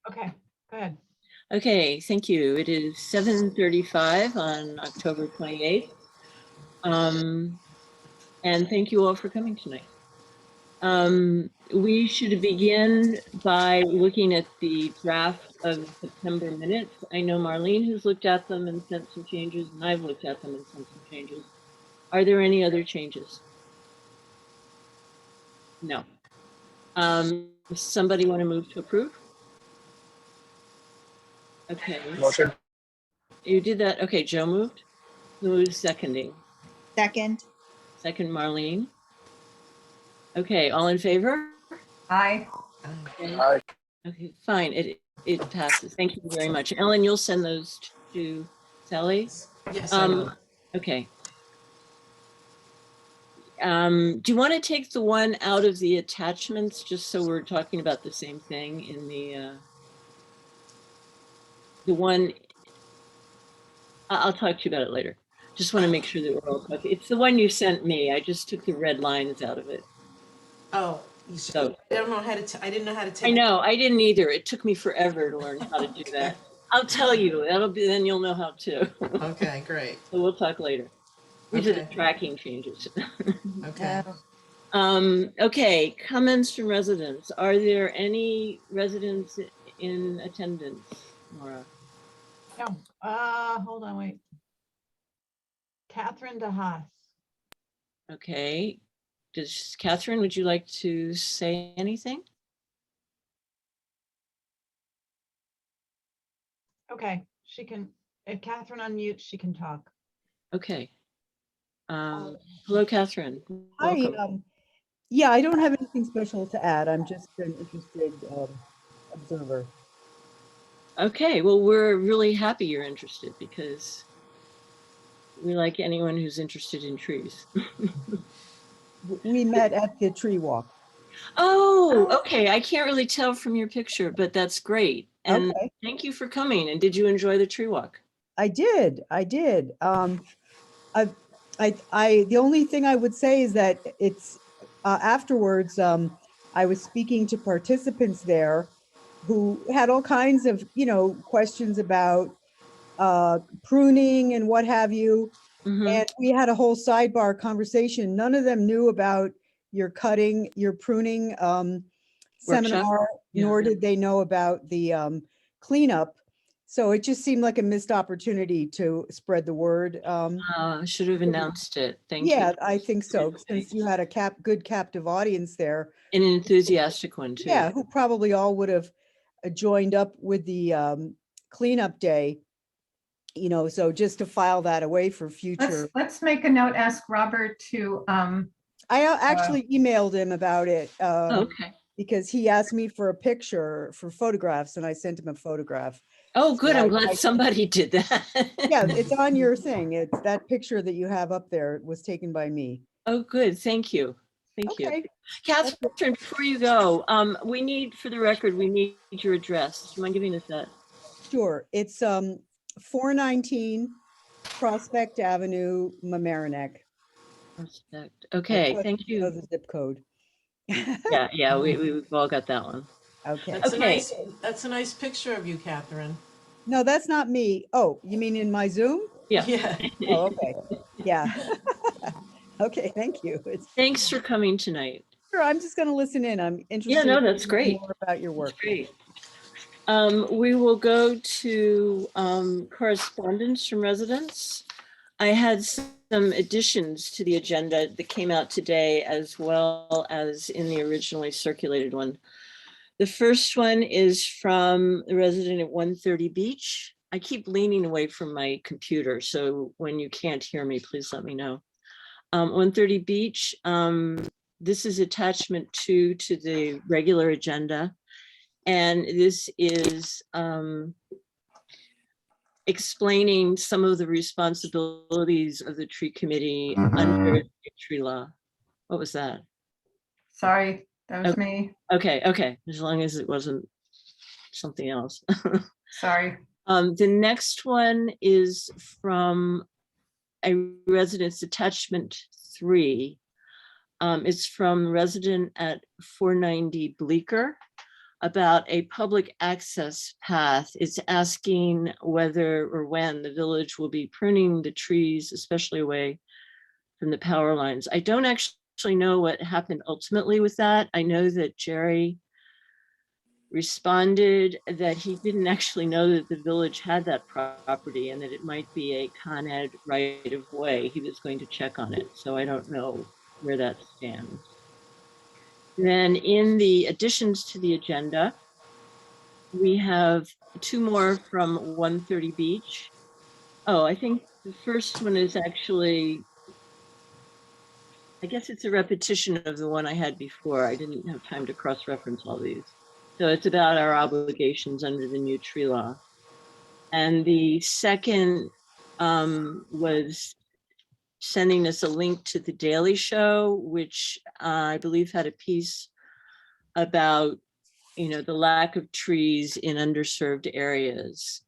Okay, go ahead. Okay, thank you. It is 7:35 on October 28th. And thank you all for coming tonight. We should begin by looking at the draft of September minutes. I know Marlene has looked at them and sent some changes, and I've looked at them and sent some changes. Are there any other changes? No. Somebody want to move to approve? Okay. Motion. You did that. Okay, Joe moved. Who's seconding? Second. Second, Marlene. Okay, all in favor? Aye. Okay, Aye. okay, fine. It passes. Thank you very much. Ellen, you'll send those to Sally? Yes, I will. Okay. Do you want to take the one out of the attachments just so we're talking about the same thing in the one? I'll talk to you about it later. Just want to make sure that we're all talking. It's the one you sent me. I just took the red lines out of it. Oh, So I don't know how to. I didn't know how to take. I know I didn't either. It took me forever to learn how to do that. I'll tell you. That'll be then you'll know how to. Okay, great. So we'll talk later. These are the Okay. tracking changes. Okay. Okay, comments from residents. Are there any residents in attendance, Maura? No, hold on, wait. Catherine DeHaas. Okay. Does Catherine, would you like to say anything? Okay, she can, if Catherine unmutes, she can talk. Okay. Hello, Catherine. Hi, Welcome. yeah, I don't have anything special to add. I'm just an interested observer. Okay, well, we're really happy you're interested because we like anyone who's interested in trees. We met at the tree walk. Oh, okay. I can't really tell from your picture, but that's great. And Okay. thank you for coming. And did you enjoy the tree walk? I did. The only thing I would say is that it's afterwards, I was speaking to participants there who had all kinds of, questions about pruning and what have you. Mhm. And we had a whole sidebar conversation. None of them knew about your pruning seminar, Yeah. nor did they know about the cleanup. So it just seemed like a missed opportunity to spread the word. Should have announced it. Thank you. Yeah, I think so, since you had a good captive audience there. An enthusiastic one too. Yeah, who probably all would have joined up with the cleanup day. So just to file that away for future. Let's make a note, ask Robert to, I actually emailed him about it. Okay. Because he asked me for a picture for photographs and I sent him a photograph. Oh, good. So I'm glad somebody did that. Yeah, it's on your thing. It's that picture that you have up there was taken by me. Oh, good. Thank you. Thank you. Okay. Catherine, before you go, we need, for the record, we need your address. Do you mind giving us that? Sure. It's 419 Prospect Avenue, Mamaroneck. Prospect. Okay, thank you. The zip code. Yeah, we've all got that one. Okay. That's a nice picture of you, Catherine. No, that's not me. Oh, you mean in my Zoom? Yeah. Yeah. Oh, okay. Yeah. Okay, thank you. Thanks for coming tonight. Sure, I'm just going to listen in. I'm interested. Yeah, no, that's great. More about your work. That's great. We will go to correspondence from residents. I had some additions to the agenda that came out today as well as in the originally circulated one. The first one is from the resident at 130 Beach. I keep leaning away from my computer, so when you can't hear me, please let me know. 130 Beach, this is attachment 2 to the regular agenda. And this is explaining some of the responsibilities of the tree committee under the tree law. What was that? sorry, that was me. Okay, as long as it wasn't something else. Sorry. The next one is from a residence attachment 3. It's from resident at 490 Bleecker. about a public access path. It's asking whether or when the village will be pruning the trees, especially away from the power lines. I don't actually know what happened ultimately with that. I know that Jerry responded that he didn't actually know that the village had that property and that it might be a Con Ed right of way. He was going to check on it. So I don't know where that stands. Then in the additions to the agenda, we have two more from 130 Beach. Oh, I think the first one is actually, I guess it's a repetition of the one I had before. I didn't have time to cross-reference all these. So it's about our obligations under the new tree law. And the second was sending us a link to the Daily Show, which I believe had a piece about, the lack of trees in underserved areas.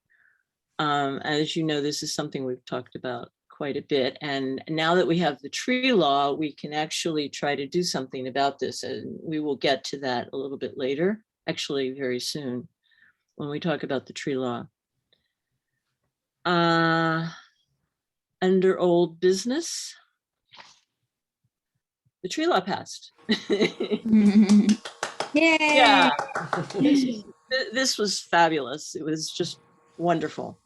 As you know, this is something we've talked about quite a bit. And now that we have the tree law, we can actually try to do something about this. And we will get to that a little bit later, actually very soon, when we talk about the tree law. Under old business, the tree law passed. Yay! Yeah, this was fabulous. It was just wonderful.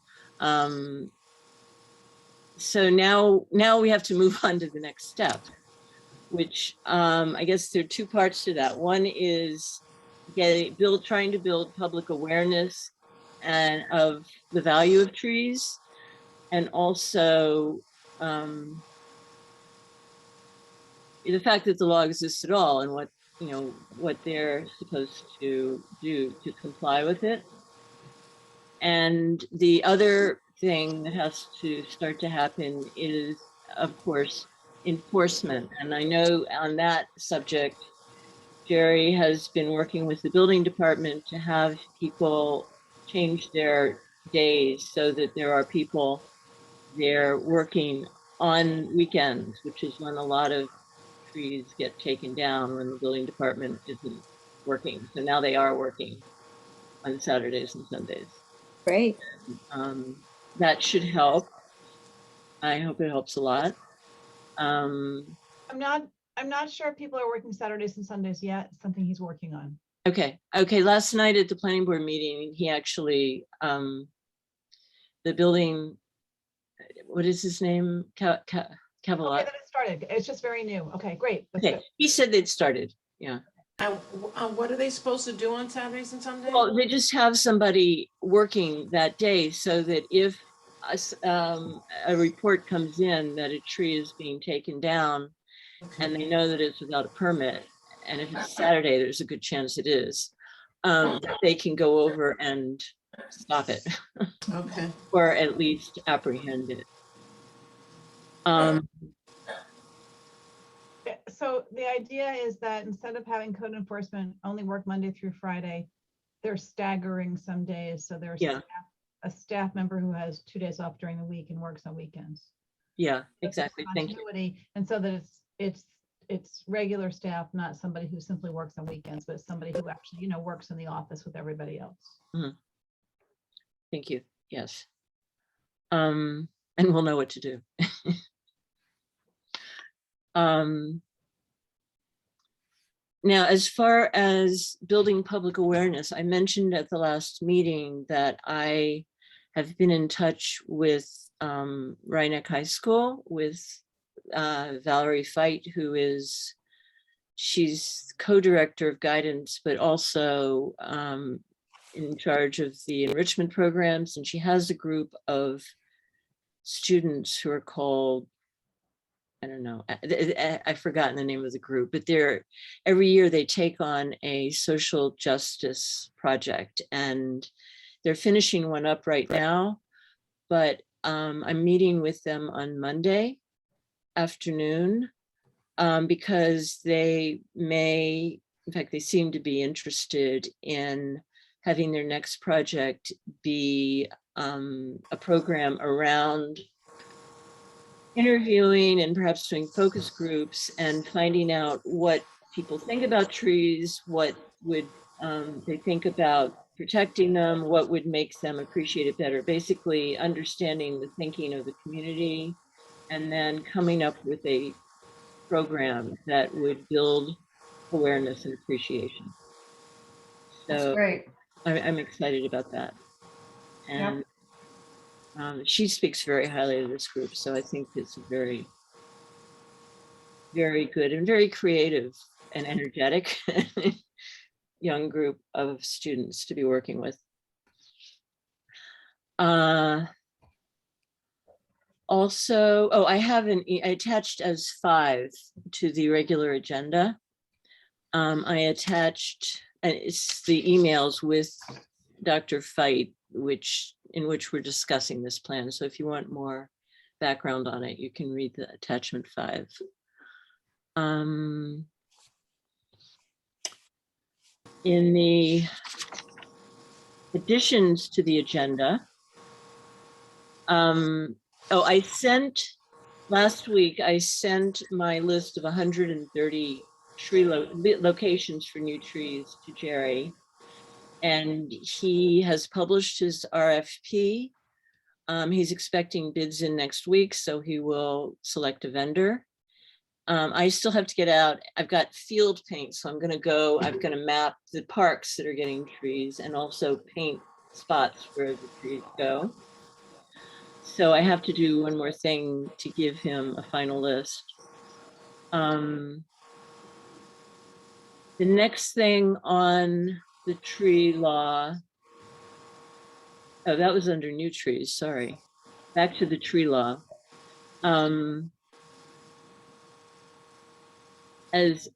So now we have to move on to the next step, which I guess there are two parts to that. One is trying to build public awareness and of the value of trees, and also the fact that the law exists at all and what they're supposed to do to comply with it. And the other thing that has to start to happen is, of course, enforcement. And I know on that subject, Jerry has been working with the building department to have people change their days so that there are people there working on weekends, which is when a lot of trees get taken down when the building department isn't working. So now they are working on Saturdays and Sundays. Great. That should help. I hope it helps a lot. I'm not sure if people are working Saturdays and Sundays yet. It's something he's working on. Okay. Last night at the planning board meeting, he actually, the building, what is his name? Cavalot. Okay, that it started. It's just very new. Okay, great. That's Okay, good. he said they'd started. Yeah. And what are they supposed to do on Saturdays and Sundays? Well, they just have somebody working that day so that if a report comes in that a tree is being taken down and they know that it's without a permit, and if it's Saturday, there's a good chance it is, they can go over and stop it. Okay. Or at least apprehend it. So the idea is that instead of having code enforcement only work Monday through Friday, they're staggering some days. So there's Yeah. a staff member who has 2 days off during the week and works on weekends. Yeah, So there's exactly. Thank you. continuity, and so that it's regular staff, not somebody who simply works on weekends, but somebody who actually, works in the office with everybody else. Thank you. Yes. And we'll know what to do. Now, as far as building public awareness, I mentioned at the last meeting that I have been in touch with Rhinebeck High School with Valerie Feit, she's co-director of guidance, but also in charge of the enrichment programs. And she has a group of students who are called, I don't know, I've forgotten the name of the group, but every year they take on a social justice project, and they're finishing one up right now, but I'm meeting with them on Monday afternoon because they may, in fact, they seem to be interested in having their next project be a program around interviewing and perhaps doing focus groups and finding out what people think about trees, what would They think about protecting them, what would make them appreciate it better, basically understanding the thinking of the community, and then coming up with a program that would build awareness and appreciation. That's So great. I'm excited about that. And she speaks very highly of this group, so I think it's a very, very good and very creative and energetic young group of students to be working with. Also, oh, I have I attached as 5 to the regular agenda. I attached, and it's the emails with Dr. Feit, in which we're discussing this plan. So if you want more background on it, you can read the attachment 5. In the additions to the agenda, I sent last week, I sent my list of 130 tree locations for new trees to Jerry, and he has published his RFP. He's expecting bids in next week, so he will select a vendor. I still have to get out. I've got field paint, so I'm going to map the parks that are getting trees and also paint spots where the trees go. So I have to do one more thing to give him a final list. The next thing on the tree law, oh, that was under new trees, sorry. Back to the tree law. As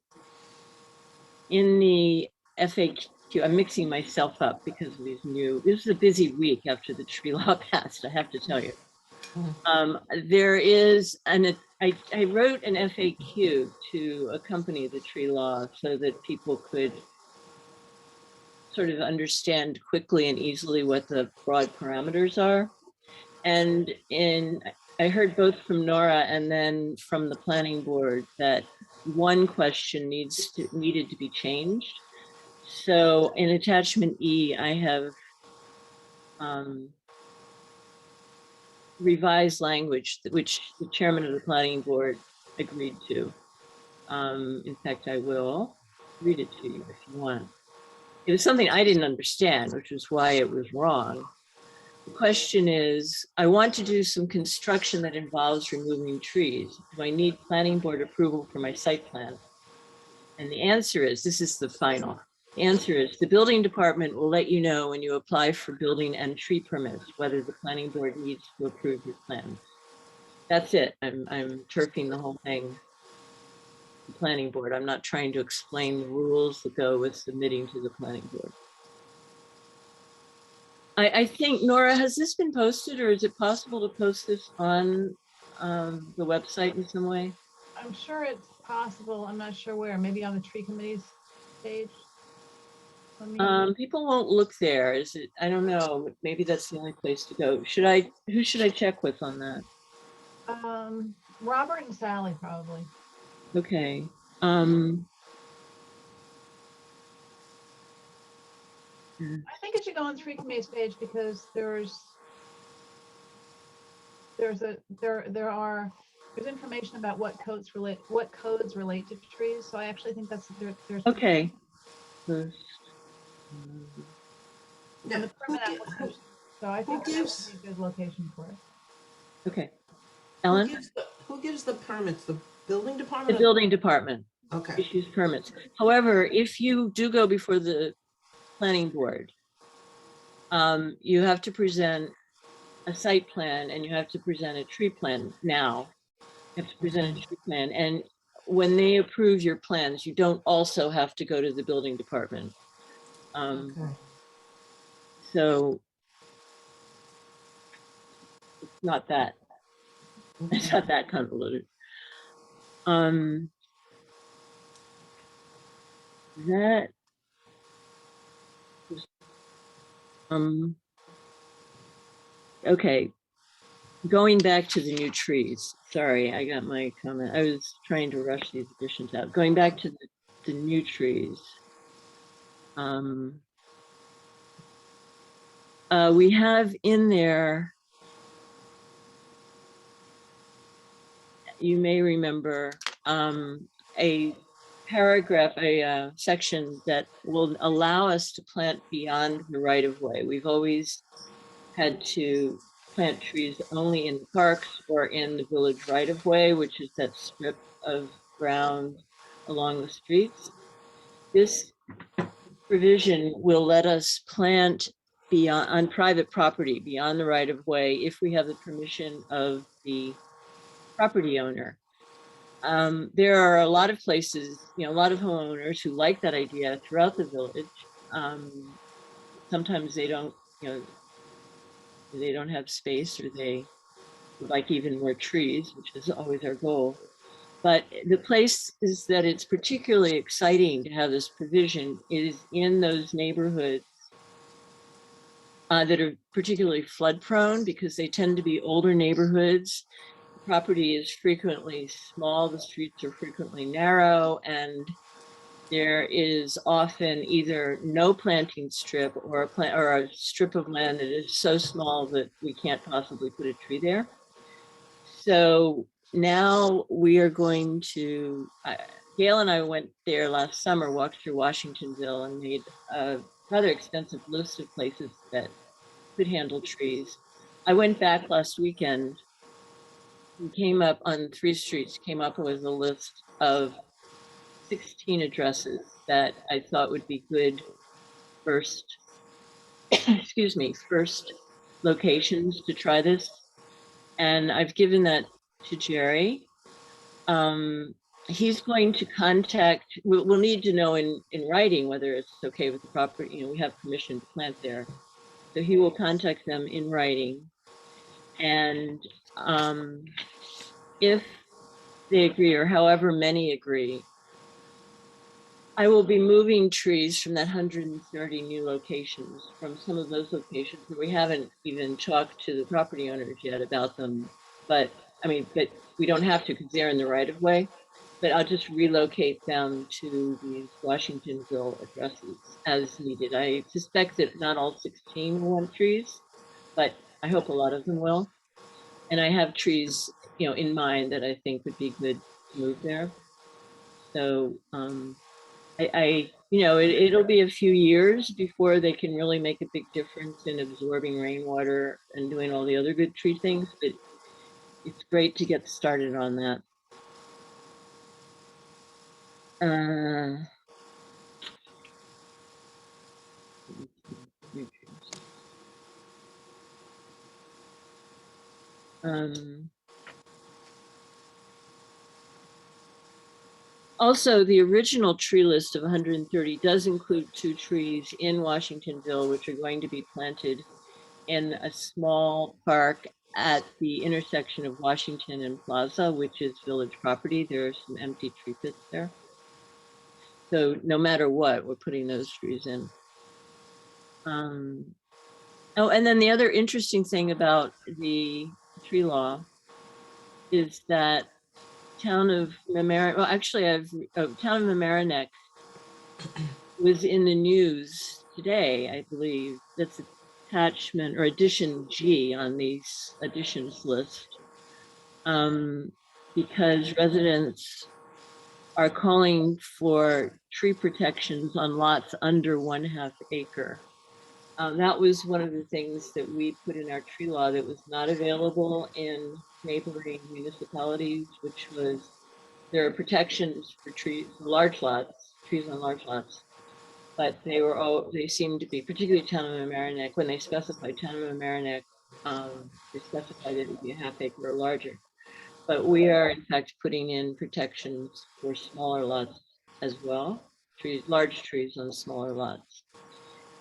in the FAQ, I'm mixing myself up because of these this is a busy week after the tree law passed, I have to tell you. There is I wrote an FAQ to accompany the tree law so that people could sort of understand quickly and easily what the broad parameters are. And I heard both from Nora and then from the planning board that one question needed to be changed. So in attachment E, I have revised language, which the chairman of the planning board agreed to. In fact, I will read it to you if you want. It was something I didn't understand, which was why it was wrong. The question is, I want to do some construction that involves removing trees. Do I need planning board approval for my site plan? And the answer is, this is the final. The answer is, the building department will let you know when you apply for building and tree permits, whether the planning board needs to approve your plans. That's it. I'm turfing the whole thing. The planning board. I'm not trying to explain the rules that go with submitting to the planning board. I think, Nora, has this been posted, or is it possible to post this on the website in some way? I'm sure it's possible. I'm not sure where, maybe on the tree committee's page. People won't look there. Is it? I don't know. Maybe that's the only place to go. Who should I check with on that? Robert and Sally, probably. Okay. I think it should go on tree committee's page because there's information about what codes relate to trees. So I actually think there's Okay. on the permit application. So I think that would be a good location for it. Okay. Ellen? Who gives the permits? The building The department? building department Okay. issues permits. However, if you do go before the planning board, you have to present a site plan and you have to present a tree plan now. You have to present a tree plan. And when they approve your plans, you don't also have to go to the building department. Okay. So it's not that convoluted. Okay, going back to the new trees. Sorry, I got my comment. I was trying to rush these additions out. Going back to the new trees. We have in there, you may remember, a paragraph, a section that will allow us to plant beyond the right of way. We've always had to plant trees only in parks or in the village right of way, which is that strip of ground along the streets. This provision will let us plant beyond on private property beyond the right of way if we have the permission of the property owner. There are a lot of places, a lot of homeowners who like that idea throughout the village. Sometimes they don't, they don't have space, or they would like even more trees, which is always our goal. But the place is that it's particularly exciting to have this provision is in those neighborhoods that are particularly flood prone, because they tend to be older neighborhoods. The property is frequently small, the streets are frequently narrow, and there is often either no planting strip or a strip of land that is so small that we can't possibly put a tree there. So now we are going to, Gail and I went there last summer, walked through Washingtonville, and made a rather extensive list of places that could handle trees. I went back last weekend and came up on 3 streets, came up with a list of 16 addresses that I thought would be good first, excuse me, first locations to try this. And I've given that to Jerry. He's going to contact, we'll need to know in writing whether it's okay with the property, we have permission to plant there. So he will contact them in writing. And if they agree, or however many agree, I will be moving trees from that 130 new locations, from some of those locations where we haven't even talked to the property owners yet about them. But we don't have to, because they're in the right of way. But I'll just relocate them to these Washingtonville addresses as needed. I suspect that not all 16 will want trees, but I hope a lot of them will. And I have trees, in mind that I think would be good to move there. So it'll be a few years before they can really make a big difference in absorbing rainwater and doing all the other good tree things, but it's great to get started on that. Also, the original tree list of 130 does include 2 trees in Washingtonville, which are going to be planted in a small park at the intersection of Washington and Plaza, which is village property. There are some empty tree pits there. So no matter what, we're putting those trees in. Oh, and then the other interesting thing about the tree law is that town of Mamaroneck, town of Mamaroneck was in the news today, I believe. That's attachment or addition G on these additions list, because residents are calling for tree protections on lots under 1/2 acre. That was one of the things that we put in our tree law that was not available in neighboring municipalities, which was there are protections for trees, large lots, trees on large lots, but they seem to be, particularly town of Mamaroneck, when they specified town of Mamaroneck, they specified it would be 1/2 acre or larger. But we are in fact putting in protections for smaller lots as well, large trees on smaller lots.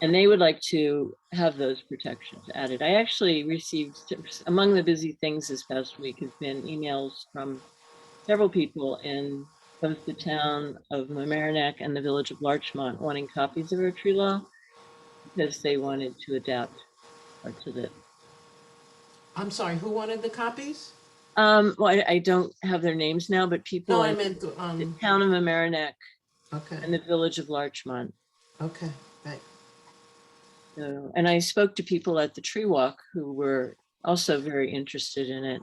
And they would like to have those protections added. I actually received, among the busy things this past week, has been emails from several people in both the town of Mamaroneck and the village of Larchmont wanting copies of our tree law because they wanted to adapt parts of it. I'm sorry, who wanted the copies? Well, I don't have their names now, but people No, I in meant, the town of Mamaroneck okay, and the village of Larchmont. Okay, right. So, and I spoke to people at the tree walk who were also very interested in it,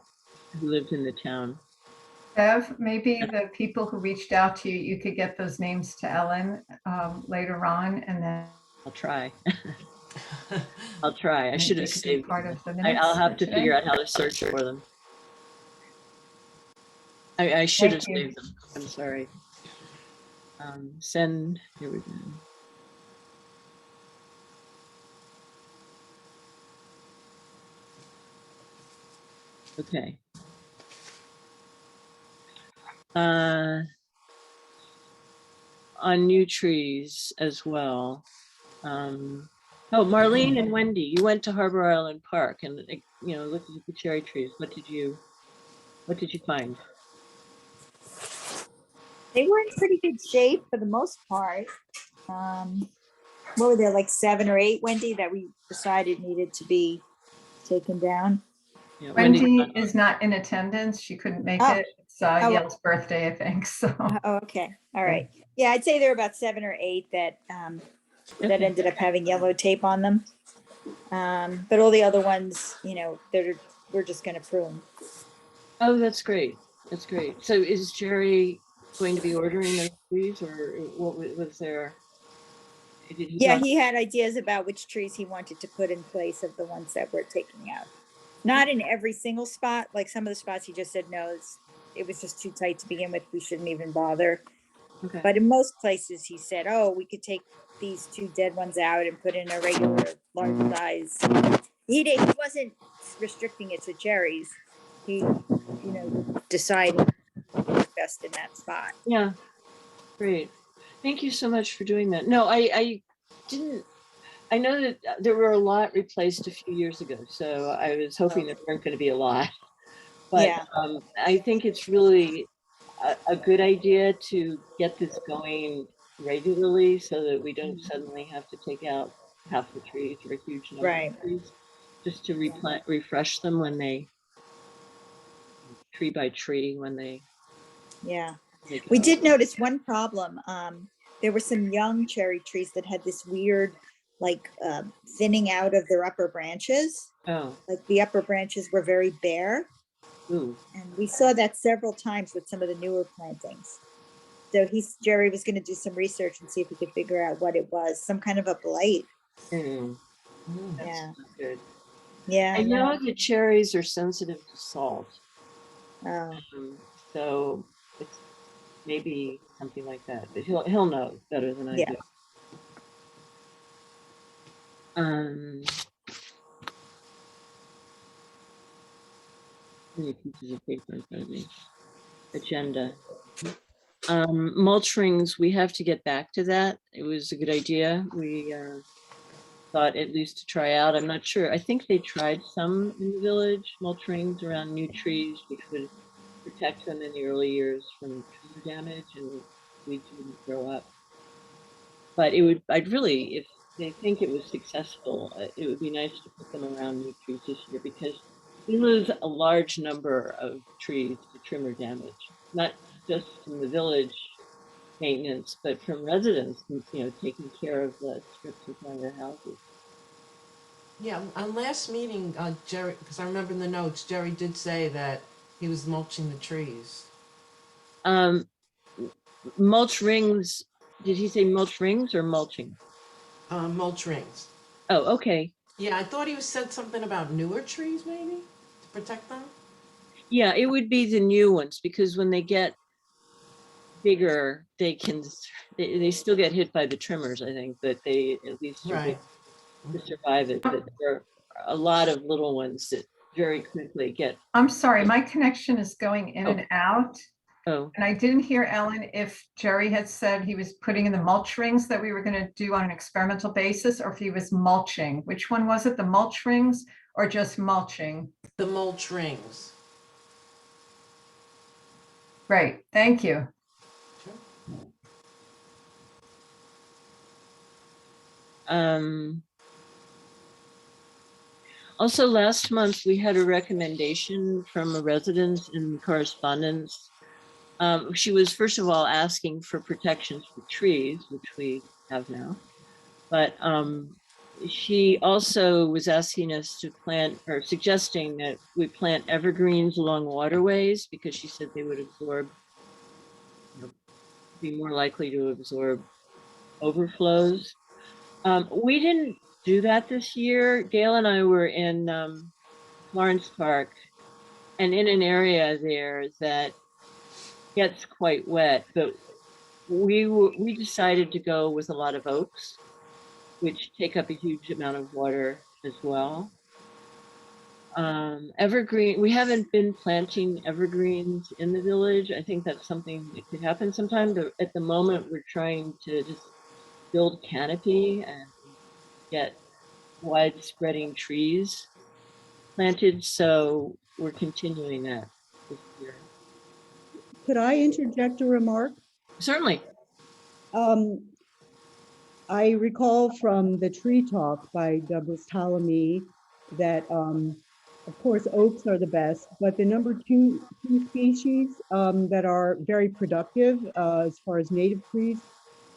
who lived in the town. Bev, maybe the people who reached out to you, you could get those names to Ellen later on, and then I'll try. I'll try. I and should they have could be saved part them. of the I'll minutes have for to figure today. out how to search for them. I should have Thank you. saved them. I'm sorry. Send, here we go. Okay. On new trees as well. Oh, Marlene and Wendy, you went to Harbor Island Park and, you know, looked at the cherry trees. What did you find? They were in pretty good shape for the most part. What were there, like 7 or 8, Wendy, that we decided needed to be taken down? Yeah, Wendy is not in attendance. She couldn't make Oh. it. It's Oh. Yale's birthday, I think, so. Oh, okay, all right. Yeah, I'd say there were about 7 or 8 that that ended up having yellow tape on them. But all the other ones, you know, we're just gonna prune. Oh, that's great. That's great. So is Jerry going to be ordering those trees, or what was there? Did he Yeah, talk? he had ideas about which trees he wanted to put in place of the ones that we're taking out. Not in every single spot, like some of the spots he just said, no, it was just too tight to begin with, we shouldn't even bother. Okay. But in most places, he said, oh, we could take these 2 dead ones out and put in a regular large size. He wasn't restricting it to cherries. He, you know, decided what's best in that spot. Yeah, great. Thank you so much for doing that. No, I didn't. I know that there were a lot replaced a few years ago, so I was hoping there weren't going to be a lot. But Yeah. I think it's really a good idea to get this going regularly so that we don't suddenly have to take out half the trees or a huge number Right. of trees, just to refresh them when they, tree by tree, when they. Yeah. they We go. did notice one problem. There were some young cherry trees that had this weird, like, thinning out of their upper branches. Oh, Like the upper branches were very bare. ooh. And we saw that several times with some of the newer plantings. So Jerry was going to do some research and see if he could figure out what it was, some kind of a blight. Mm, that's Yeah. not good. Yeah. I know that cherries are sensitive to salt, Oh, so it's maybe something like that. But he'll know better than I yeah. do. Many pieces of paper in front of me. Agenda. Mulch rings, we have to get back to that. It was a good idea. We thought at least to try out. I'm not sure. I think they tried some in the village, mulch rings around new trees, which would protect them in the early years from tree damage and weeds wouldn't grow up. But I'd really, if they think it was successful, it would be nice to put them around new trees this year because we lose a large number of trees to trimmer damage, not just from the village maintenance, but from residents, you know, taking care of the strips in front of their houses. Yeah, on last meeting, Jerry, because I remember in the notes, Jerry did say that he was mulching the trees. Mulch rings, did he say mulch rings or mulching? Mulch rings. Oh, okay. Yeah, I thought he said something about newer trees, maybe, to protect them. Yeah, it would be the new ones because when they get bigger, they still get hit by the trimmers, I think, but they at least are Right. to survive it. But there are a lot of little ones that very quickly get. I'm sorry, my connection is going in and out. Oh, And I didn't hear, Ellen, if Jerry had said he was putting in the mulch rings that we were going to do on an experimental basis, or if he was mulching. Which one was it, the mulch rings or just mulching? The mulch rings. Right, thank you. also last month we had a recommendation from a resident in correspondence. She was first of all asking for protections for trees, which we have now. But she also was asking us to plant, or suggesting that we plant evergreens along waterways because she said they would absorb, be more likely to absorb overflows. We didn't do that this year. Gail and I were in Florence Park and in an area there that gets quite wet, but we decided to go with a lot of oaks, which take up a huge amount of water as well. Evergreen, we haven't been planting evergreens in the village. I think that's something that could happen sometime, but at the moment we're trying to just build canopy and get wide spreading trees planted. So we're continuing that this year. Could I interject a remark? Certainly. I recall from the Tree Talk by Douglas Ptolemy that, of course, oaks are the best, but the number two species that are very productive as far as native trees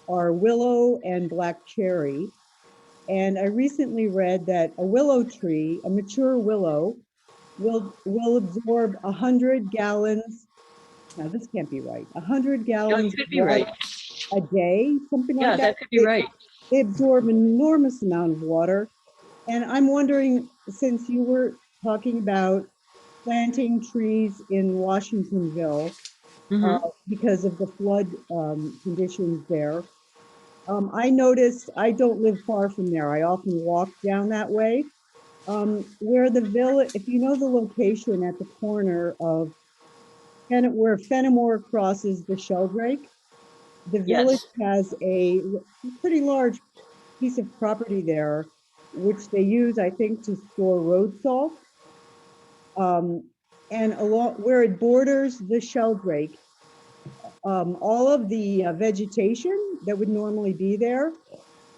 are willow and black cherry. And I recently read that a willow tree, a mature willow, will absorb 100 gallons. Now this can't be right. 100 No, gallons it could of be water right. a day, something Yeah, like that. that could be right. They absorb an enormous amount of water. And I'm wondering, since you were talking about planting trees in Washingtonville because of the flood conditions there, I noticed, I don't live far from there. I often walk down that way. Where the village, if you know the location at the corner of where Fenimore crosses the Sheldrake, the village has a pretty large piece of property there, which they use, I think, to store road salt. And along where it borders the Sheldrake, all of the vegetation that would normally be there,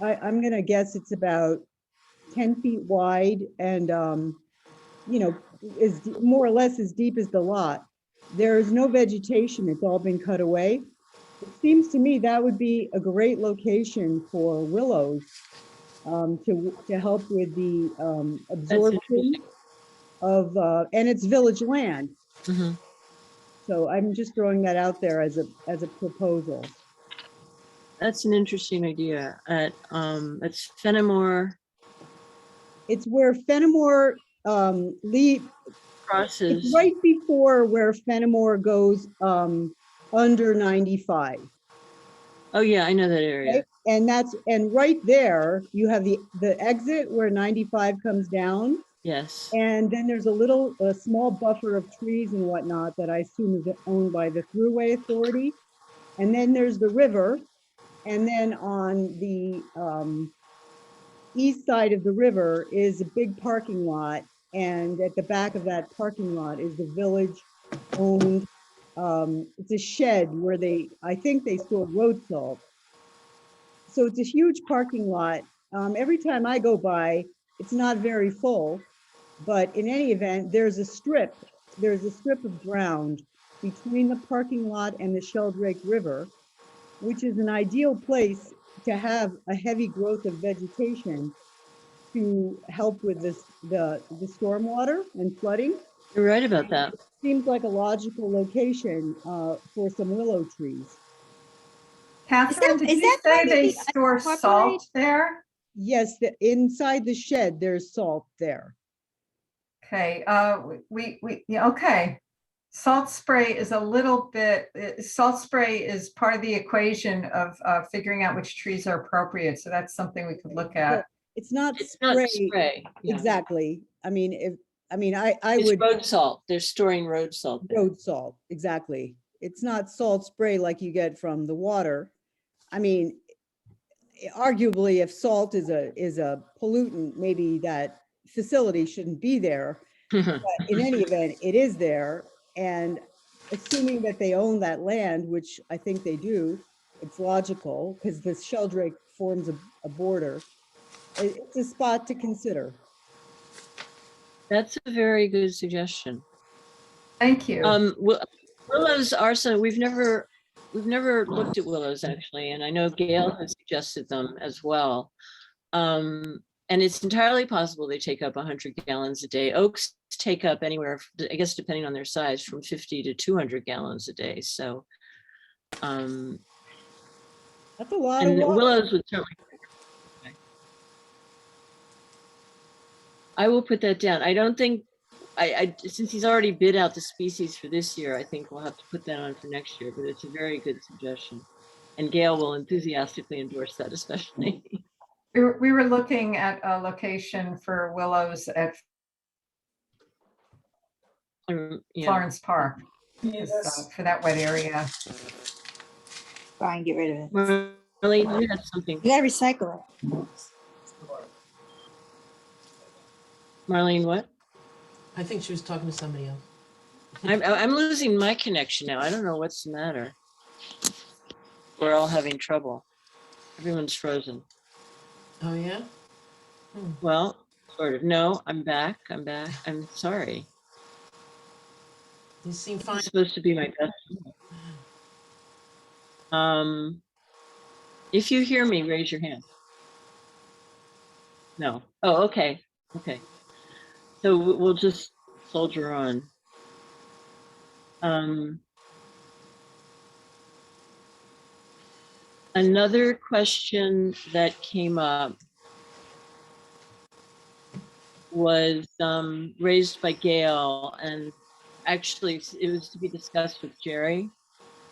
I'm going to guess it's about 10 feet wide and, is more or less as deep as the lot. There is no vegetation. It's all been cut away. It seems to me that would be a great location for willows to help with the absorption of, and it's village land. So I'm just throwing that out there as a proposal. That's an interesting idea. It's Fenimore. It's where Fenimore crosses. It's right before where Fenimore goes under 95. Oh yeah, I know that area. Right? And right there you have the exit where 95 comes down. Yes. And then there's a small buffer of trees and whatnot that I assume is owned by the Thruway Authority. And then there's the river. And then on the east side of the river is a big parking lot. And at the back of that parking lot is the village owned, it's a shed where I think they store road salt. So it's a huge parking lot. Every time I go by, it's not very full, but in any event, there's a strip of ground between the parking lot and the Sheldrake River, which is an ideal place to have a heavy growth of vegetation to help with the stormwater and flooding. You're right about that. Seems like a logical location for some willow trees. Catherine, did is you that say part of they the store unincorporated- salt there? Yes, inside the shed, there's salt there. Okay, okay. Salt spray is a little bit, salt spray is part of the equation of figuring out which trees are appropriate. So that's something we could look at. It's not It's spray. not spray. Yeah. Exactly. I mean, I It's would. road salt. They're storing road salt there. Road salt, exactly. It's not salt spray like you get from the water. I mean, arguably, if salt is a pollutant, maybe that facility shouldn't be there. But in any event, it is there. And assuming that they own that land, which I think they do, it's logical because the Sheldrake forms a border. It's a spot to consider. That's a very good suggestion. Thank you. Willows are so we've never looked at willows actually, and I know Gail has suggested them as well. And it's entirely possible they take up 100 gallons a day. Oaks take up anywhere, I guess, depending on their size, from 50 to 200 gallons a day. So, That's a lot of and water. willows would certainly. I will put that down. I don't think, since he's already bid out the species for this year, I think we'll have to put that on for next year, but it's a very good suggestion. And Gail will enthusiastically endorse that, especially. We were looking at a location for willows at Yeah. Florence Park, for that wet area. Fine, get rid of it. Marlene, you had something. You gotta recycle it. Marlene, what? I think she was talking to somebody else. I'm losing my connection now. I don't know what's the matter. We're all having trouble. Everyone's frozen. Oh, yeah? Well, sort of. No, I'm back. I'm sorry. You seem fine. It's supposed to be my best. If you hear me, raise your hand. No. Oh, okay. Okay. So we'll just soldier on. Another question that came up was raised by Gail, and actually it was to be discussed with Jerry,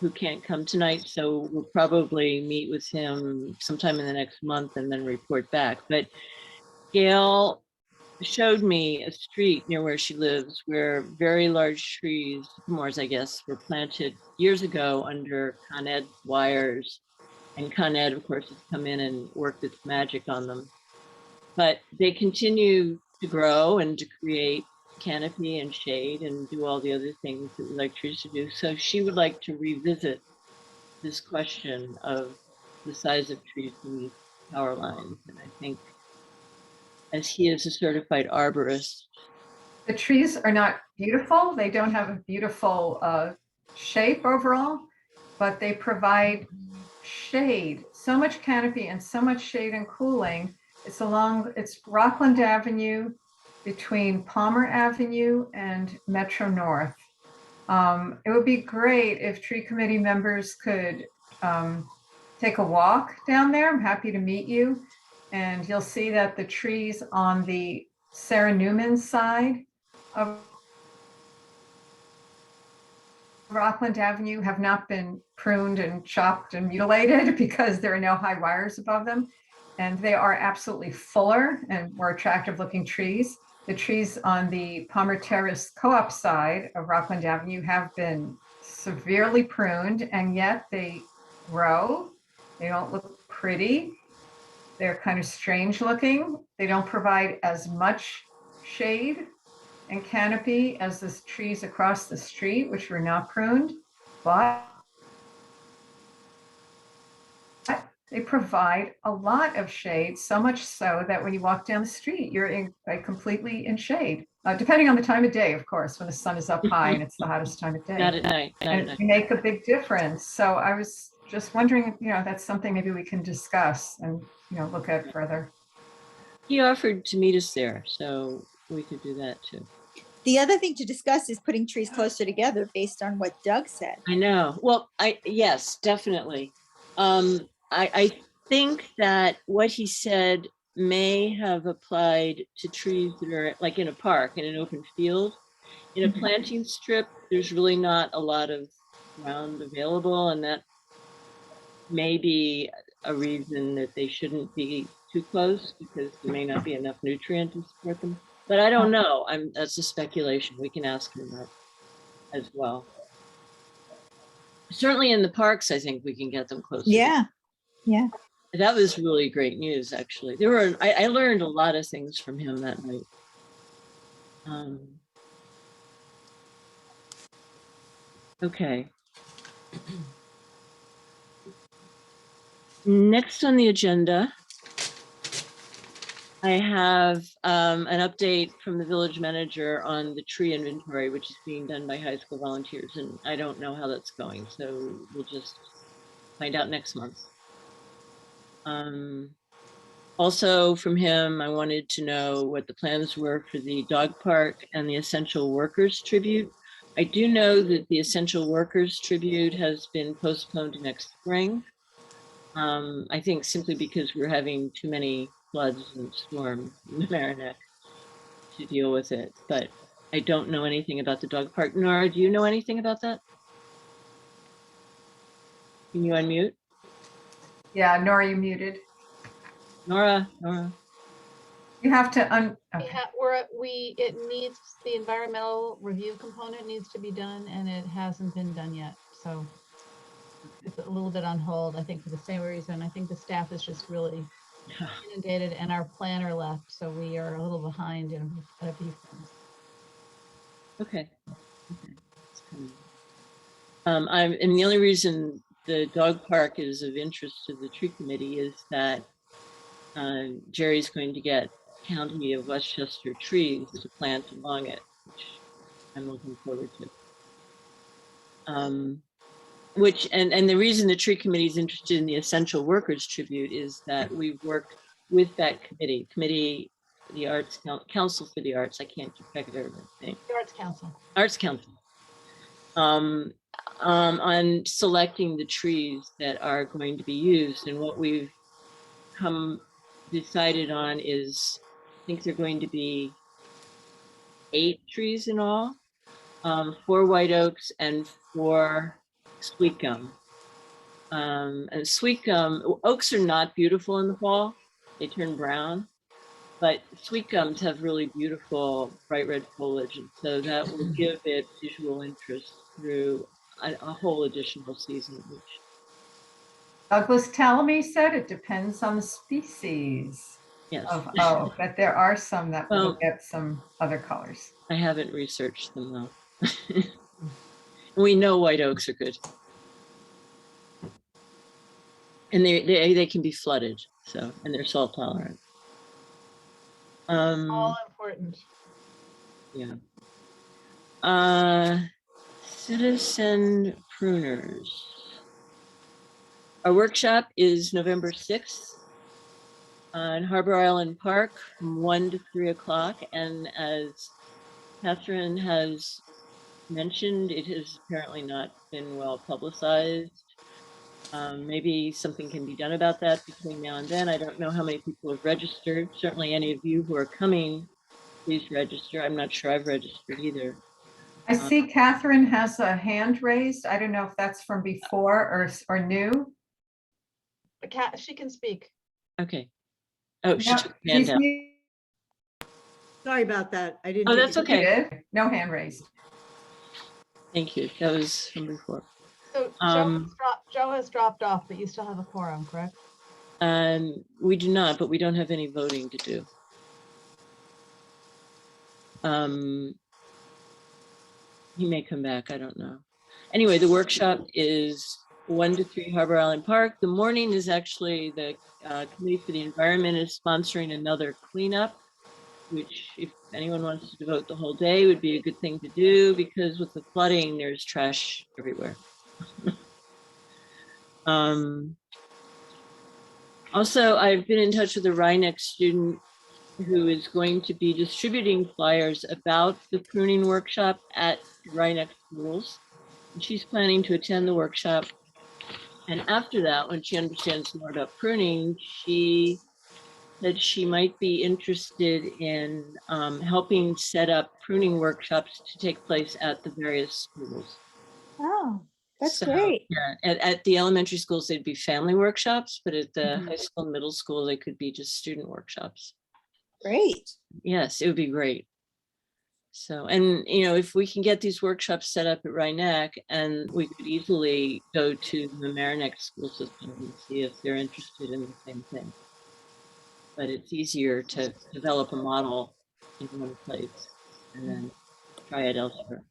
who can't come tonight. So we'll probably meet with him sometime in the next month and then report back. But Gail showed me a street near where she lives where very large trees, sycamores, I guess, were planted years ago under Con Ed's wires. And Con Ed, of course, has come in and worked its magic on them. But they continue to grow and to create canopy and shade and do all the other things that we like trees to do. So she would like to revisit this question of the size of trees beneath power lines. And I think, as he is a certified arborist, The trees are not beautiful. They don't have a beautiful shape overall, but they provide shade, so much canopy and so much shade and cooling. It's Rockland Avenue between Palmer Avenue and Metro North. It would be great if tree committee members could take a walk down there. I'm happy to meet you. And you'll see that the trees on the Sarah Newman side of Rockland Avenue have not been pruned and chopped and mutilated because there are no high wires above them. And they are absolutely fuller and more attractive looking trees. The trees on the Palmer Terrace Co-op side of Rockland Avenue have been severely pruned, and yet they grow. They don't look pretty. They're kind of strange looking. They don't provide as much shade and canopy as the trees across the street, which were not pruned, but they provide a lot of shade, so much so that when you walk down the street, you're completely in shade, depending on the time of day, of course, when the sun is up high and it's the hottest time of day. not at night. And it make a big difference. So I was just wondering, that's something maybe we can discuss and, look at further. He offered to meet us there, so we could do that too. The other thing to discuss is putting trees closer together based on what Doug said. I know. Well, yes, definitely. I think that what he said may have applied to trees that are like in a park, in an open field. In a planting strip, there's really not a lot of ground available, and that may be a reason that they shouldn't be too close, because there may not be enough nutrient to support them. But I don't know. That's a speculation. We can ask him that as well. Certainly in the parks, I think we can get them closer. Yeah. Yeah. That was really great news, actually. I learned a lot of things from him that night. Okay. Next on the agenda, I have an update from the village manager on the tree inventory, which is being done by high school volunteers, and I don't know how that's going, so we'll just find out next month. Also from him, I wanted to know what the plans were for the dog park and the essential workers tribute. I do know that the essential workers tribute has been postponed to next spring. I think simply because we're having too many floods and storms in the Merrimack to deal with it, but I don't know anything about the dog park. Nora, do you know anything about that? Can you unmute? Yeah, Nora, you muted. Nora. You have to okay. It needs, the environmental review component needs to be done, and it hasn't been done yet, so it's a little bit on hold, I think, for the same reason. I think the staff is just really inundated, and our planner left, so we are a little behind in a few things. Okay. And the only reason the dog park is of interest to the tree committee is that Jerry's going to get County of Westchester trees to plant along it, which I'm looking forward to. And the reason the tree committee is interested in the essential workers tribute is that we've worked with that committee, the Arts Council for the Arts. I can't keep track of everything. The Arts Council. Arts Council. On selecting the trees that are going to be used, and what we've decided on is, I think they're going to be 8 trees in all, 4 white oaks and 4 sweet gum. And sweet gum, oaks are not beautiful in the fall, they turn brown, but sweet gums have really beautiful bright red foliage, and so that will give it visual interest through a whole additional season. Which Douglas Tallamy said it depends on the species. Yes. Of oak, but there are some that will get some other colors. I haven't researched them though. We know white oaks are good. And they can be flooded, so, and they're salt tolerant. All important. Yeah. Citizen pruners. Our workshop is November 6th on Harbor Island Park from 1 to 3 o'clock. And as Catherine has mentioned, it has apparently not been well publicized. Maybe something can be done about that between now and then. I don't know how many people have registered. Certainly any of you who are coming, please register. I'm not sure I've registered either. I see Catherine has a hand raised. I don't know if that's from before or new. She can speak. Okay. Oh, she No, took her hand she's down. Sorry about that. I didn't. Oh, take that's it. okay. No hand raised. Thank you. That was from before. So Joe has dropped off, but you still have a quorum, correct? We do not, but we don't have any voting to do. He may come back, I don't know. Anyway, the workshop is 1 to 3 Harbor Island Park. The morning is actually the Committee for the Environment is sponsoring another cleanup, which if anyone wants to devote the whole day would be a good thing to do, because with the flooding, there's trash everywhere. Also, I've been in touch with a Rhinex student who is going to be distributing flyers about the pruning workshop at Rhinex schools. And she's planning to attend the workshop. And after that, when she understands more about pruning, she said she might be interested in helping set up pruning workshops to take place at the various schools. Oh, that's So, great. yeah, at the elementary schools, they'd be family workshops, but at the high school and middle school, they could be just student workshops. Great. Yes, it would be great. So, and you know, if we can get these workshops set up at Rhineck, and we could easily go to the Merrimack school system and see if they're interested in the same thing. But it's easier to develop a model in one place and then try it elsewhere.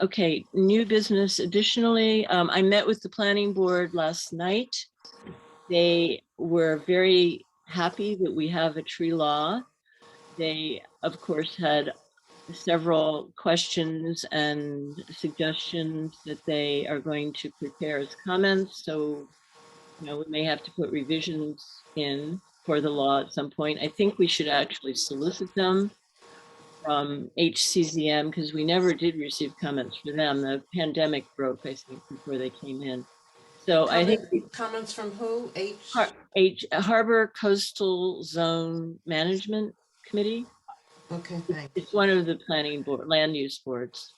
Okay, new business. Additionally, I met with the planning board last night. They were very happy that we have a tree law. They, of course, had several questions and suggestions that they are going to prepare as comments. So, we may have to put revisions in for the law at some point. I think we should actually solicit them from HCZM because we never did receive comments for them. The pandemic broke, I think, before they came in. So I think Comments from who? Harbor Coastal Zone Management Committee. Okay, thanks. It's one of the planning board, land use boards.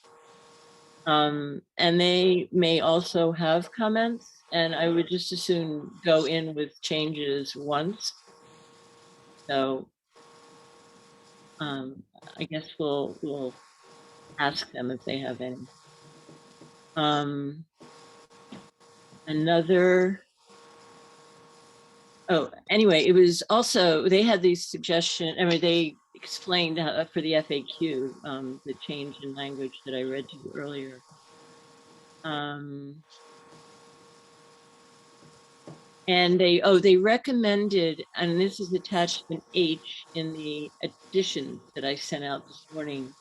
And they may also have comments, and I would just as soon go in with changes once. So I guess we'll ask them if they have any. Anyway, it was also, they had these suggestions, they explained for the FAQ, the change in language that I read to you earlier. And they recommended, and this is attachment H in the additions that I sent out this morning.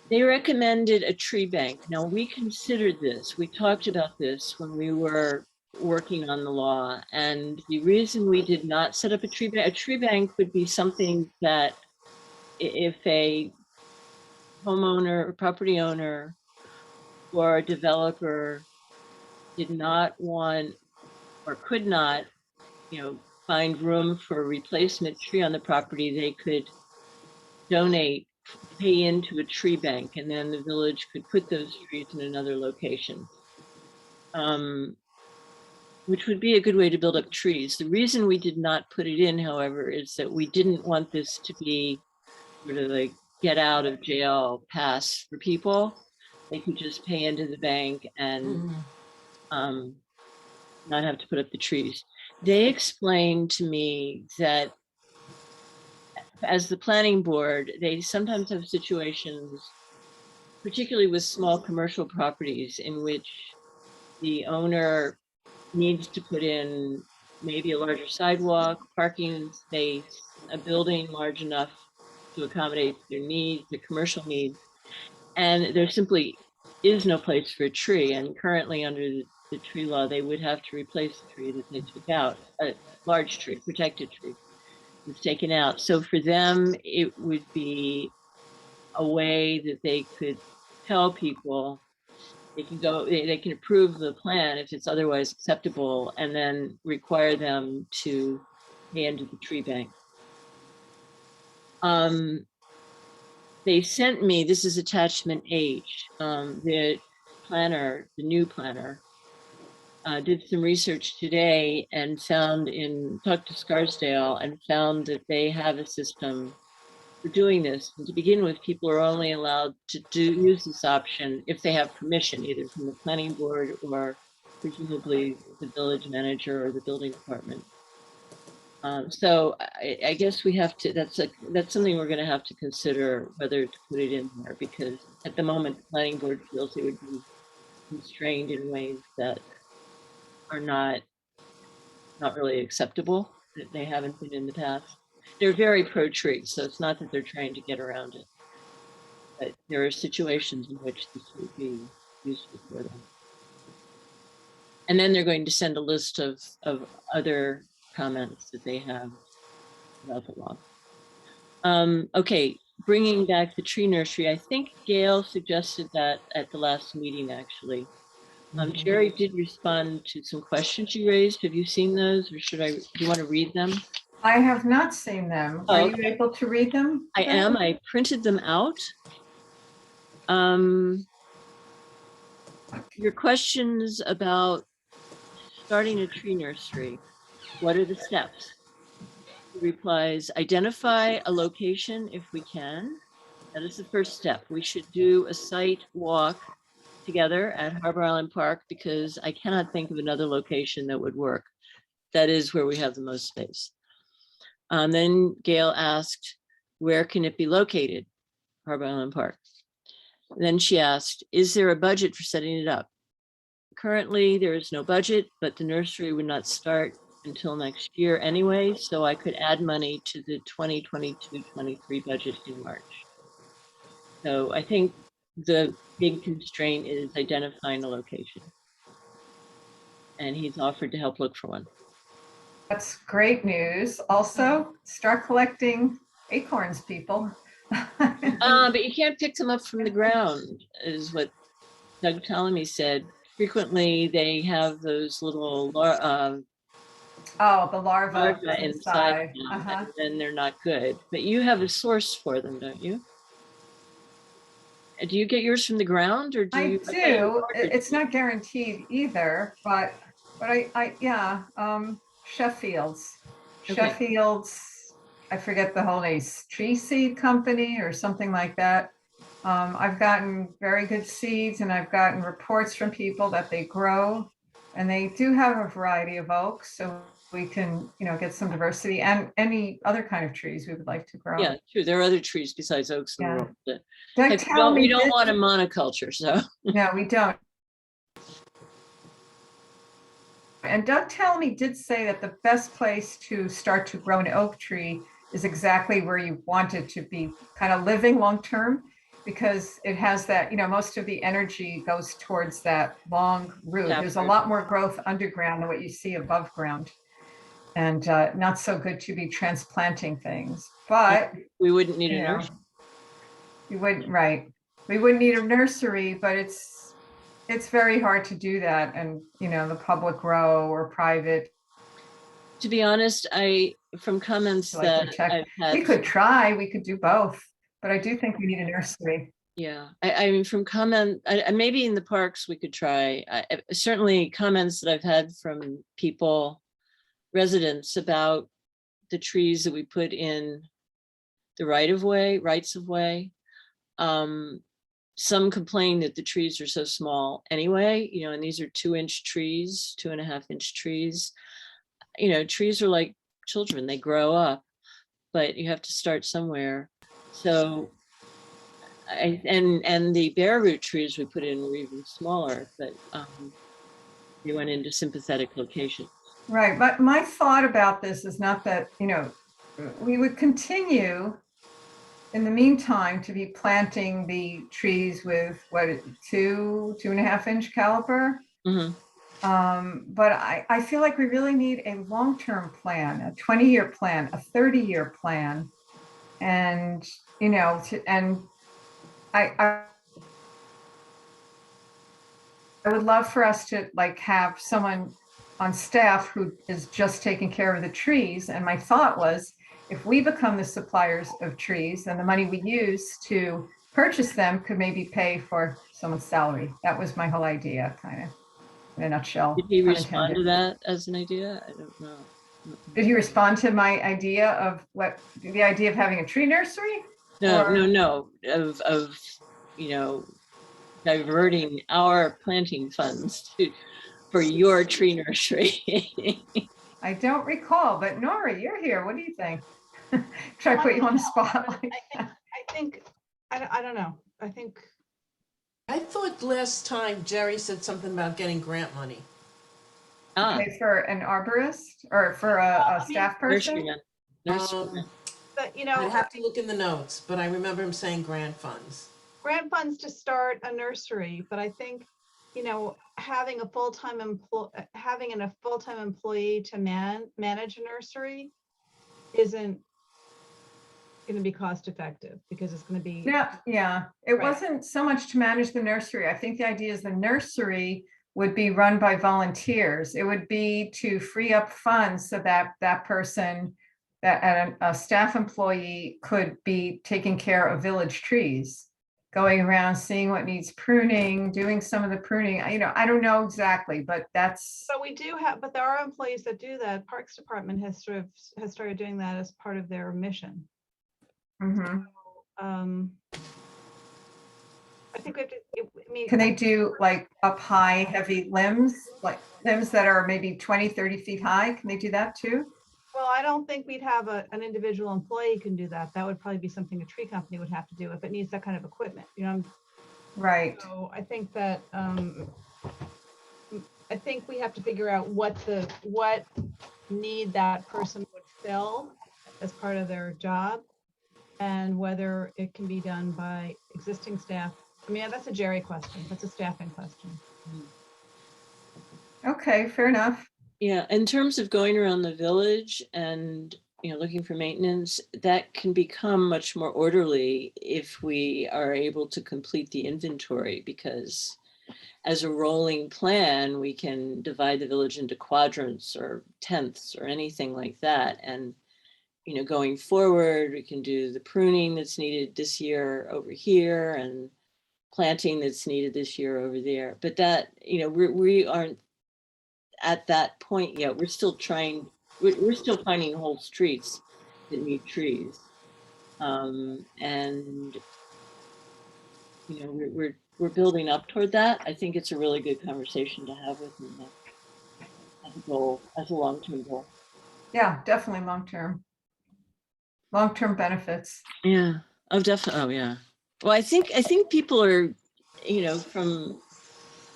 They recommended a tree bank. Now we considered this, we talked about this when we were working on the law. And the reason we did not set up a tree bank would be something that if a homeowner or property owner or a developer did not want or could not, find room for a replacement tree on the property, they could donate, pay into a tree bank, and then the village could put those trees in another location, which would be a good way to build up trees. The reason we did not put it in, however, is that we didn't want this to be sort of like get out of jail pass for people. They could just pay into the bank and not have to put up the trees. They explained to me that as the planning board, they sometimes have situations, particularly with small commercial properties, in which the owner needs to put in maybe a larger sidewalk, parking space, a building large enough to accommodate their needs, their commercial needs. And there simply is no place for a tree. And currently under the tree law, they would have to replace the tree that they took out, a large tree, protected tree was taken out. So for them, it would be a way that they could tell people they can approve the plan if it's otherwise acceptable and then require them to pay into the tree bank. They sent me, this is attachment H, the new planner, did some research today and talked to Scarsdale and found that they have a system for doing this. And to begin with, people are only allowed to use this option if they have permission, either from the planning board or presumably the village manager or the building department. So I guess we have to, that's something we're going to have to consider whether to put it in there, because at the moment, the planning board feels it would be constrained in ways that are not really acceptable, that they haven't been in the past. They're very pro-tree, so it's not that they're trying to get around it, but there are situations in which this would be useful for them. And then they're going to send a list of other comments that they have about the law. Okay, bringing back the tree nursery. I think Gail suggested that at the last meeting, actually. Jerry did respond to some questions you raised. Have you seen those, or do you want to read them? I have not seen them. Are you able to read them? I am. I printed them out. Your questions about starting a tree nursery. What are the steps? He replies, identify a location if we can. That is the first step. We should do a site walk together at Harbor Island Park because I cannot think of another location that would work. That is where we have the most space. Then Gail asked, where can it be located? Harbor Island Park. Then she asked, is there a budget for setting it up? Currently, there is no budget, but the nursery would not start until next year anyway, so I could add money to the 2022-23 budget in March. So I think the big constraint is identifying a location. And he's offered to help look for one. That's great news. Also, start collecting acorns, people. But you can't pick them up from the ground, is what Doug Ptolemy said. Frequently, they have those little Oh, the larva larvae inside inside. them, and then they're not good. But you have a source for them, don't you? Do you get yours from the ground, or do I you? do. It's not guaranteed either, but yeah, Sheffield's. Okay. Sheffield's, I forget the whole name, Tree Seed Company or something like that. I've gotten very good seeds, and I've gotten reports from people that they grow, and they do have a variety of oaks, so we can, get some diversity, and any other kind of trees we would like to grow. Yeah, true. There are other trees besides oaks in the Yeah. world. That Doug we Ptolemy don't did- want a monoculture, so. No, we don't. And Doug Ptolemy did say that the best place to start to grow an oak tree is exactly where you want it to be, kind of living long-term, because it has that, most of the energy goes towards that long root. There's a lot more growth underground than what you see above ground. And not so good to be transplanting things, but we wouldn't need a nursery. You wouldn't, right. We wouldn't need a nursery, but it's very hard to do that. And, the public row or private. To be honest, from comments that I've had. We could try, we could do both, but I do think we need a nursery. Yeah, I mean, from maybe in the parks we could try. Certainly comments that I've had from people, residents, about the trees that we put in the rights of way. Some complain that the trees are so small anyway, and these are 2-inch trees, 2.5-inch trees. Trees are like children, they grow up, but you have to start somewhere. So and the bare root trees we put in were even smaller, but they went into sympathetic locations. Right, but my thought about this is not that, we would continue in the meantime to be planting the trees with 2.5-inch caliber. Mm-hmm. But I feel like we really need a long-term plan, a 20-year plan, a 30-year plan. And, I would love for us to have someone on staff who is just taking care of the trees. And my thought was, if we become the suppliers of trees, then the money we use to purchase them could maybe pay for someone's salary. That was my whole idea, kind of in a nutshell. Did he respond to that as an idea? I don't know. Did he respond to my idea of the idea of having a tree nursery? No, of diverting our planting funds for your tree nursery. I don't recall, but Nora, you're here. What do you think? Try to put you on the spot. I think, I don't know. I thought last time Jerry said something about getting grant money. Okay, for an arborist or for a staff person? Nurseryman. But, I'd have to look in the notes, but I remember him saying grant funds. Grant funds to start a nursery, but I think, having a full-time employee to manage a nursery isn't going to be cost effective, because it's going to be. Yeah. It wasn't so much to manage the nursery. I think the idea is the nursery would be run by volunteers. It would be to free up funds so that that person, that a staff employee, could be taking care of village trees, going around, seeing what needs pruning, doing some of the pruning. I don't know exactly, but that's. So we do have, but there are employees that do that. Parks Department has started doing that as part of their mission. Mm-hmm. I think we have to. Can they do up high, heavy limbs, like limbs that are maybe 20, 30 feet high? Can they do that too? Well, I don't think we'd have an individual employee can do that. That would probably be something a tree company would have to do if it needs that kind of equipment, Right. So I think that, I think we have to figure out what need that person would fill as part of their job. and whether it can be done by existing staff. I mean, that's a Jerry question. That's a staffing question. Okay, fair enough. Yeah, in terms of going around the village and, looking for maintenance, that can become much more orderly if we are able to complete the inventory, because as a rolling plan, we can divide the village into quadrants or tenths or anything like that. And, going forward, we can do the pruning that's needed this year over here and planting that's needed this year over there. But that, we aren't at that point yet. We're still we're still finding whole streets that need trees. And we're building up toward that. I think it's a really good conversation to have with them as a goal, as a long-term goal. Yeah, definitely long-term benefits. Yeah. Oh, definitely. Oh, yeah. Well, I think people are, from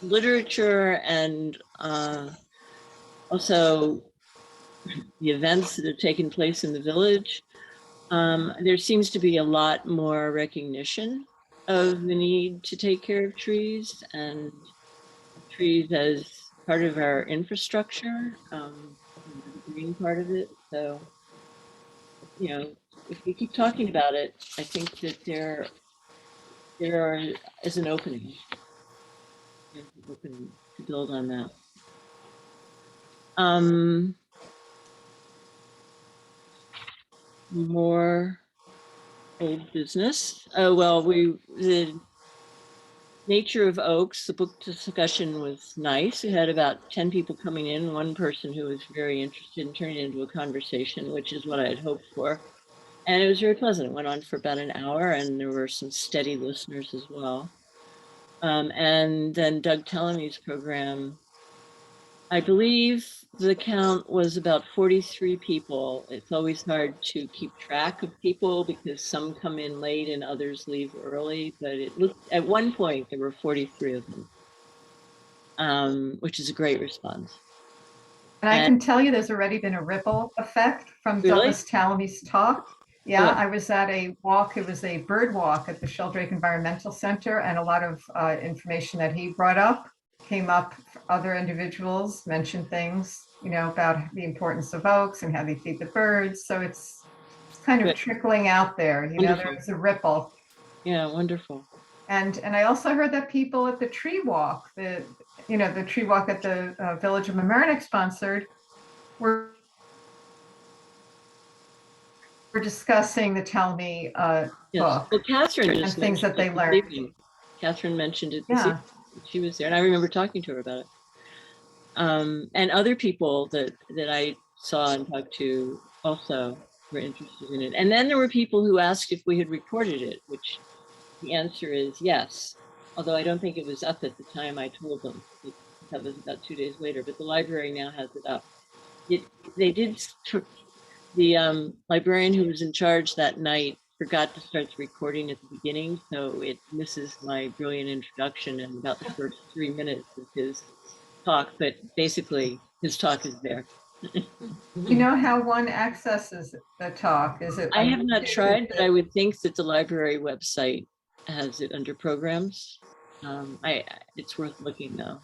literature and also the events that have taken place in the village, there seems to be a lot more recognition of the need to take care of trees and trees as part of our infrastructure, the green part of it. So, if we keep talking about it, I think that there is an opening. Open to build on that. More old business. Oh, well, the nature of oaks, the book discussion was nice. We had about 10 people coming in, one person who was very interested in turning it into a conversation, which is what I had hoped for. And it was very pleasant. It went on for about an hour, and there were some steady listeners as well. And then Doug Tellamy's program, I believe the count was about 43 people. It's always hard to keep track of people because some come in late and others leave early, but it looked, at one point there were 43 of them, which is a great response. And I can tell you there's already been a ripple effect from Really? Douglas Tallamy's talk. Yeah, Good. I was at a walk. It was a bird walk at the Sheldrake Environmental Center, and a lot of information that he brought up came up. Other individuals mentioned things, about the importance of oaks and how they feed the birds. So it's kind of Good. trickling out there. Wonderful. There's a ripple. Yeah, wonderful. And I also heard that people at the tree walk, the tree walk at the Village of Mamaroneck sponsored, were discussing the Tellme Yes. book. Well, Catherine and just things that they mentioned it this learned. evening. Catherine mentioned it this Yeah. evening. She was there, and I remember talking to her about it. And other people that I saw and talked to also were interested in it. And then there were people who asked if we had recorded it, which the answer is yes. Although I don't think it was up at the time I told them. That was about 2 days later, but the library now has it up. They did. The librarian who was in charge that night forgot to start the recording at the beginning, so it misses my brilliant introduction and about the first 3 minutes of his talk, but basically his talk is there. You know how one accesses the talk? Is it? I have not tried, but I would think that the library website has it under programs. It's worth looking though.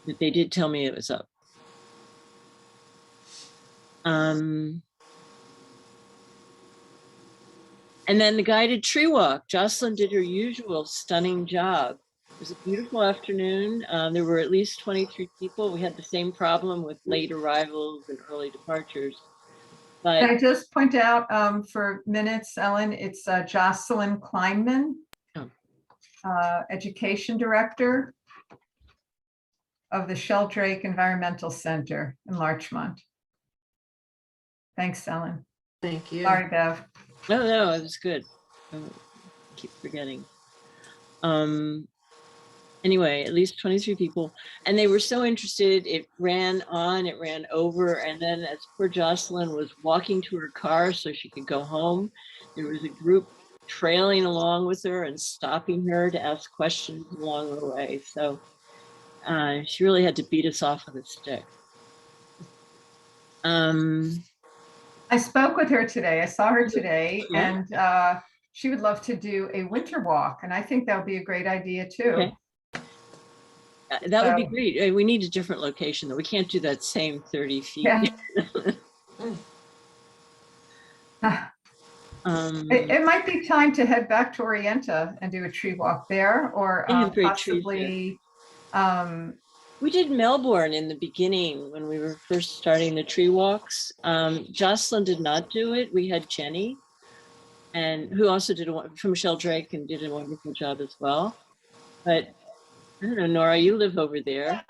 But they did tell me it was up. And then the guided tree walk. Jocelyn did her usual stunning job. It was a beautiful afternoon. There were at least 23 people. We had the same problem with late arrivals and early departures. But Can I just point out for minutes, Ellen, it's Jocelyn Kleinman, Education Director of the Sheldrake Environmental Center in Larchmont. Thanks, Ellen. Thank you. Sorry, Bev. no, it was good. I keep forgetting. Anyway, at least 23 people, and they were so interested. It ran on, it ran over, and then as poor Jocelyn was walking to her car so she could go home, there was a group trailing along with her and stopping her to ask questions along the way. So she really had to beat us off with a stick. I spoke with her today. I saw her today, Yeah. and she would love to do a winter walk, and I think that would be a great idea too. Okay. That would be So- great. We need a different location though. We can't do that same 30 feet. Yeah. Um, It might be time to head back to Orienta and do a tree walk there, or They have great trees there. possibly, we did Melbourne in the beginning when we were first starting the tree walks. Jocelyn did not do it. We had Jenny, and who also did from Sheldrake and did a wonderful job as well. But I don't know, Nora, you live over there.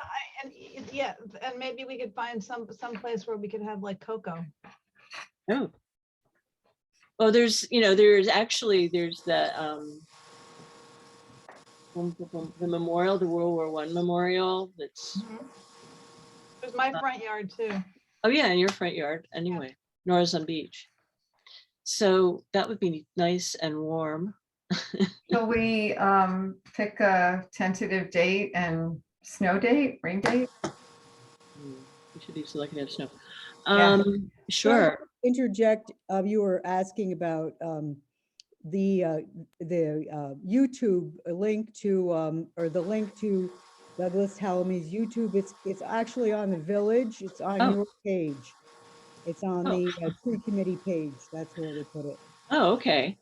Yeah, and maybe we could find some place where we could have like cocoa. Oh. Oh, there's the memorial, the World War I memorial. That's There's my front yard too. oh yeah, in your front yard. Anyway, Nora's on beach, so that would be nice and warm. shall we pick a tentative date and snow date, rain date? We should be so lucky to have snow. Yeah. Sure. Interject, you were asking about the YouTube link to, or the link to Douglas Tallamy's YouTube. It's actually on the village. It's on Oh. your page. It's on the tree committee page. That's where they put it. Oh, okay.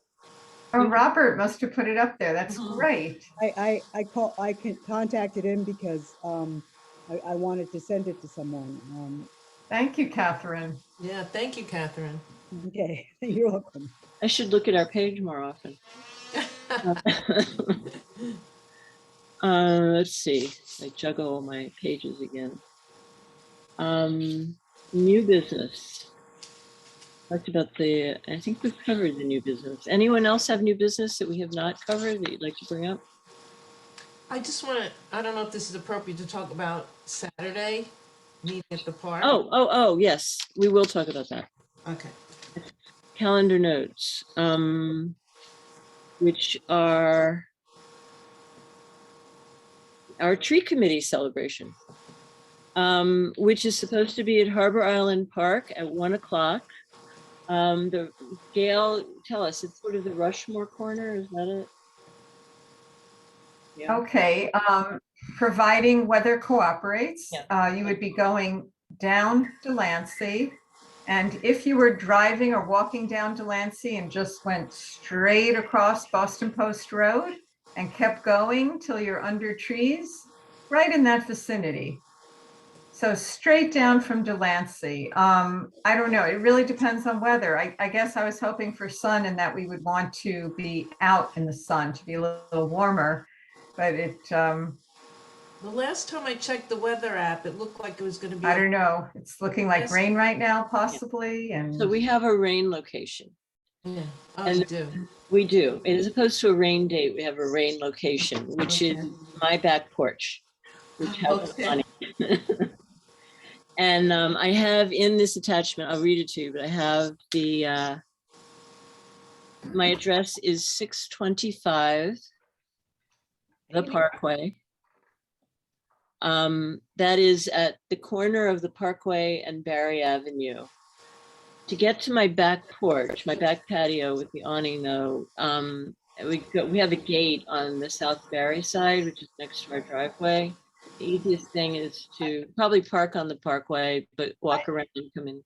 Oh, Robert must have put it up there. That's Mhm. great. I contacted him because I wanted to send it to someone. Thank you, Catherine. Yeah, thank you, Catherine. Okay, you're welcome. I should look at our page more often. Let's see. I juggle all my pages again. New business. Talked about I think we've covered the new business. Anyone else have new business that we have not covered that you'd like to bring up? I just want to, I don't know if this is appropriate to talk about Saturday, meeting at the park. Oh, yes, we will talk about that. Okay. Calendar notes, which are our tree committee celebration, which is supposed to be at Harbor Island Park at 1 o'clock. Gail, tell us, it's sort of the Rushmore corner, is that it? Yeah. Okay, providing weather cooperates, you would be going down Delancey. And if you were driving or walking down Delancey and just went straight across Boston Post Road and kept going till you're under trees, right in that vicinity. So straight down from Delancey. I don't know, it really depends on weather. I guess I was hoping for sun and that we would want to be out in the sun to be a little warmer, but The last time I checked the weather app, it looked like it was going to be. I don't know. It's looking like Yes. rain right now, possibly, and So we have a rain location. Yeah. Oh, And- you do. We do. And as opposed to a rain date, we have a rain location, which is my back porch, which has Okay. money. And I have in this attachment, I'll read it to you, but I have my address is 625 the Parkway. That is at the corner of the Parkway and Barry Avenue. To get to my back porch, my back patio with the awning though, we have a gate on the South Barry side, which is next to our driveway. The easiest thing is to probably park on the Parkway, but walk around and come in.